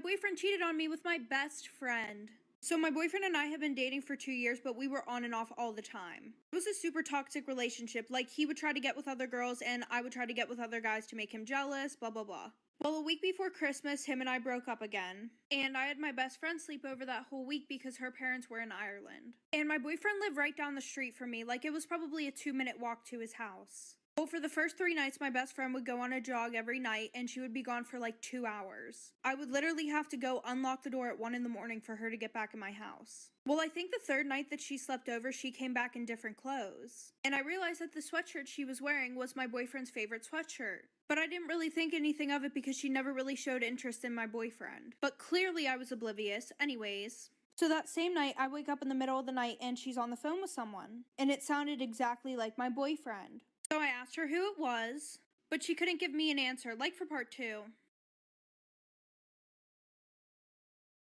boyfriend cheated on me with my best friend. So my boyfriend and I have been dating for 2 years, but we were on and off all the time. It was a super toxic relationship. Like, he would try to get with other girls, and I would try to get with other guys to make him jealous, blah, blah, blah. Well, a week before Christmas, him and I broke up again. And I had my best friend sleep over that whole week because her parents were in Ireland. And my boyfriend lived right down the street from me. Like, it was probably a 2-minute walk to his house. Well, for the first 3 nights, my best friend would go on a jog every night, and she would be gone for like 2 hours. I would literally have to go unlock the door at 1 in the morning for her to get back in my house. Well, I think the 3rd night that she slept over, she came back in different clothes. And I realized that the sweatshirt she was wearing was my boyfriend's favorite sweatshirt. But I didn't really think anything of it because she never really showed interest in my boyfriend. But clearly I was oblivious. Anyways. So that same night, I wake up in the middle of the night and she's on the phone with someone. And it sounded exactly like my boyfriend. So I asked her who it was, but she couldn't give me an answer, like for part 2.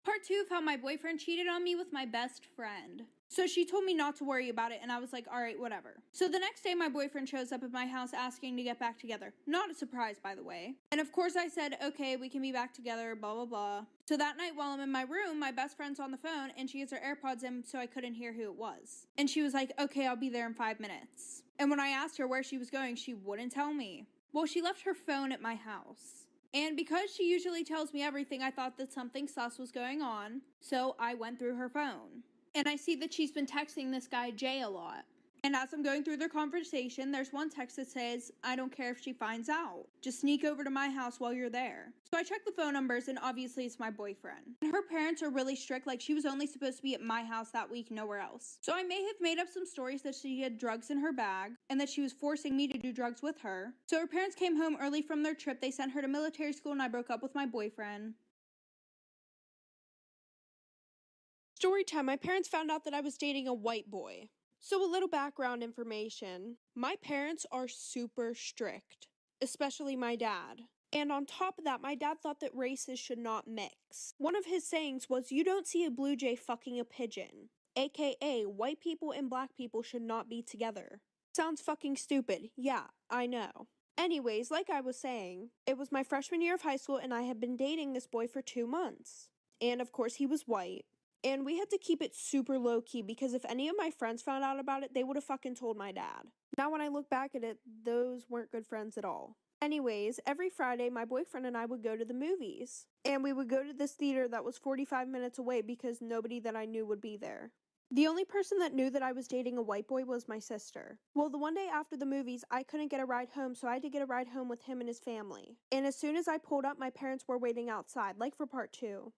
Part 2 of how my boyfriend cheated on me with my best friend. So she told me not to worry about it, and I was like, alright, whatever. So the next day, my boyfriend shows up at my house asking to get back together. Not a surprise, by the way. And of course I said, okay, we can be back together, blah, blah, blah. So that night while I'm in my room, my best friend's on the phone, and she has her AirPods in, so I couldn't hear who it was. And she was like, okay, I'll be there in 5 minutes. And when I asked her where she was going, she wouldn't tell me. Well, she left her phone at my house. And because she usually tells me everything, I thought that something sus was going on, so I went through her phone. And I see that she's been texting this guy Jay a lot. And as I'm going through their conversation, there's one text that says, I don't care if she finds out. Just sneak over to my house while you're there. So I check the phone numbers, and obviously it's my boyfriend. And her parents are really strict, like she was only supposed to be at my house that week, nowhere else. So I may have made up some stories that she had drugs in her bag, and that she was forcing me to do drugs with her. So her parents came home early from their trip, they sent her to military school, and I broke up with my boyfriend. Story time, my parents found out that I was dating a white boy. So a little background information. My parents are super strict, especially my dad. And on top of that, my dad thought that races should not mix. One of his sayings was, you don't see a blue jay fucking a pigeon. AKA, white people and black people should not be together. Sounds fucking stupid. Yeah, I know. Anyways, like I was saying, it was my freshman year of high school and I had been dating this boy for 2 months. And of course he was white. And we had to keep it super low-key because if any of my friends found out about it, they would have fucking told my dad. Now when I look back at it, those weren't good friends at all. Anyways, every Friday, my boyfriend and I would go to the movies. And we would go to this theater that was 45 minutes away because nobody that I knew would be there. The only person that knew that I was dating a white boy was my sister. Well, the one day after the movies, I couldn't get a ride home, so I had to get a ride home with him and his family. And as soon as I pulled up, my parents were waiting outside, like for part 2.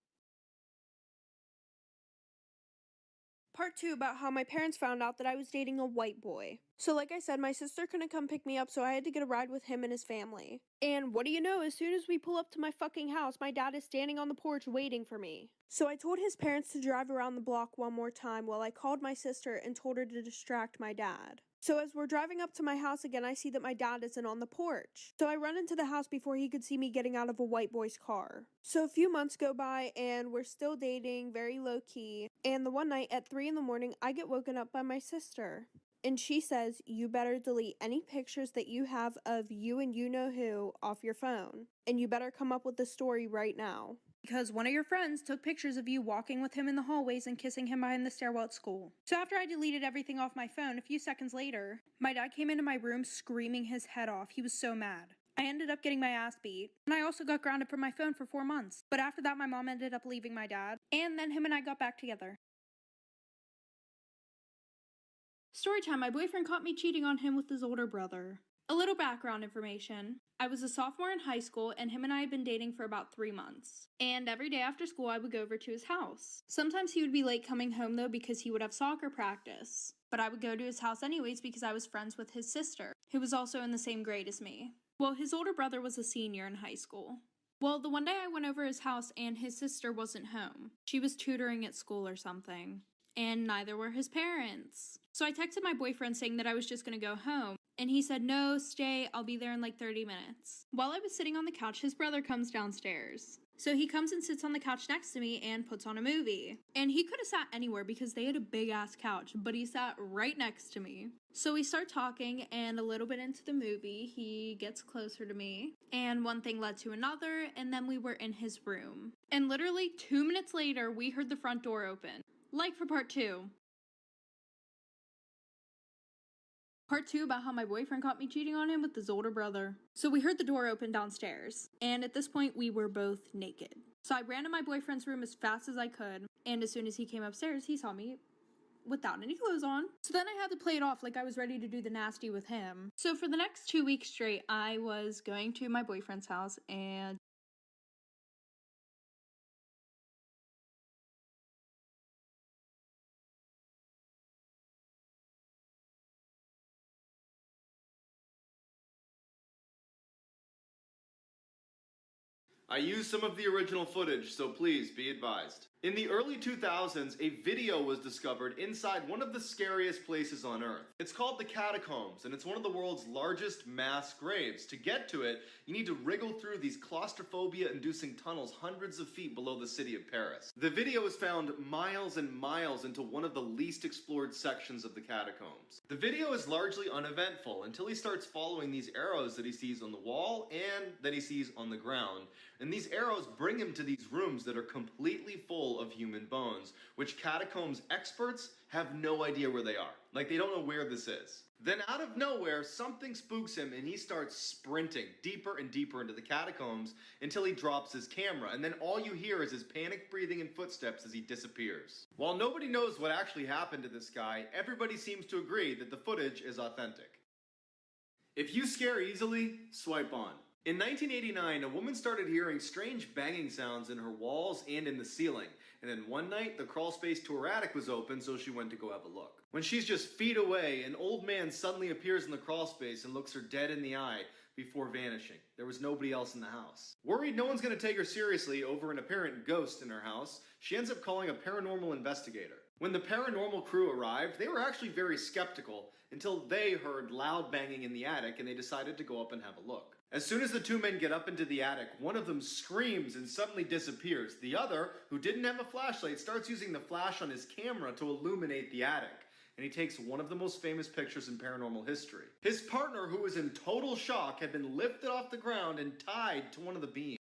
Part 2 about how my parents found out that I was dating a white boy. So like I said, my sister couldn't come pick me up, so I had to get a ride with him and his family. And what do you know, as soon as we pull up to my fucking house, my dad is standing on the porch waiting for me. So I told his parents to drive around the block one more time while I called my sister and told her to distract my dad. So as we're driving up to my house again, I see that my dad isn't on the porch. So I run into the house before he could see me getting out of a white boy's car. So a few months go by and we're still dating, very low key. And the one night at 3 in the morning, I get woken up by my sister. And she says, you better delete any pictures that you have of you and you know who off your phone. And you better come up with the story right now. Because one of your friends took pictures of you walking with him in the hallways and kissing him behind the stairwell at school. So after I deleted everything off my phone, a few seconds later, my dad came into my room screaming his head off. He was so mad. I ended up getting my ass beat, and I also got grounded from my phone for 4 months. But after that, my mom ended up leaving my dad, and then him and I got back together. Story time, my boyfriend caught me cheating on him with his older brother. A little background information. I was a sophomore in high school and him and I had been dating for about 3 months. And every day after school I would go over to his house. Sometimes he would be late coming home though because he would have soccer practice. But I would go to his house anyways because I was friends with his sister, who was also in the same grade as me. Well, his older brother was a senior in high school. Well, the one day I went over his house and his sister wasn't home. She was tutoring at school or something. And neither were his parents. So I texted my boyfriend saying that I was just gonna go home. And he said, no, stay, I'll be there in like 30 minutes. While I was sitting on the couch, his brother comes downstairs. So he comes and sits on the couch next to me and puts on a movie. And he could have sat anywhere because they had a big ass couch, but he sat right next to me. So we start talking, and a little bit into the movie, he gets closer to me. And one thing led to another, and then we were in his room. And literally 2 minutes later, we heard the front door open. Like for part 2. Part 2 about how my boyfriend caught me cheating on him with his older brother. So we heard the door open downstairs, and at this point we were both naked. So I ran to my boyfriend's room as fast as I could, and as soon as he came upstairs, he saw me without any clothes on. So then I had to play it off like I was ready to do the nasty with him. So for the next 2 weeks straight, I was going to my boyfriend's house and I used some of the original footage, so please be advised. In the early 2000s, a video was discovered inside one of the scariest places on Earth. It's called the Catacombs, and it's one of the world's largest mass graves. To get to it, you need to wriggle through these claustrophobia-inducing tunnels hundreds of feet below the city of Paris. The video is found miles and miles into one of the least explored sections of the catacombs. The video is largely uneventful until he starts following these arrows that he sees on the wall and that he sees on the ground. And these arrows bring him to these rooms that are completely full of human bones, which catacombs experts have no idea where they are. Like, they don't know where this is. Then out of nowhere, something spooks him and he starts sprinting deeper and deeper into the catacombs until he drops his camera, and then all you hear is his panic breathing and footsteps as he disappears. While nobody knows what actually happened to this guy, everybody seems to agree that the footage is authentic. If you scare easily, swipe on. In 1989, a woman started hearing strange banging sounds in her walls and in the ceiling, and then one night the crawl space to her attic was open, so she went to go have a look. When she's just feet away, an old man suddenly appears in the crawl space and looks her dead in the eye before vanishing. There was nobody else in the house. Worried no one's going to take her seriously over an apparent ghost in her house, she ends up calling a paranormal investigator. When the paranormal crew arrived, they were actually very skeptical until they heard loud banging in the attic and they decided to go up and have a look. As soon as the two men get up into the attic, one of them screams and suddenly disappears. The other, who didn't have a flashlight, starts using the flash on his camera to illuminate the attic. And he takes one of the most famous pictures in paranormal history. His partner, who was in total shock, had been lifted off the ground and tied to one of the beams.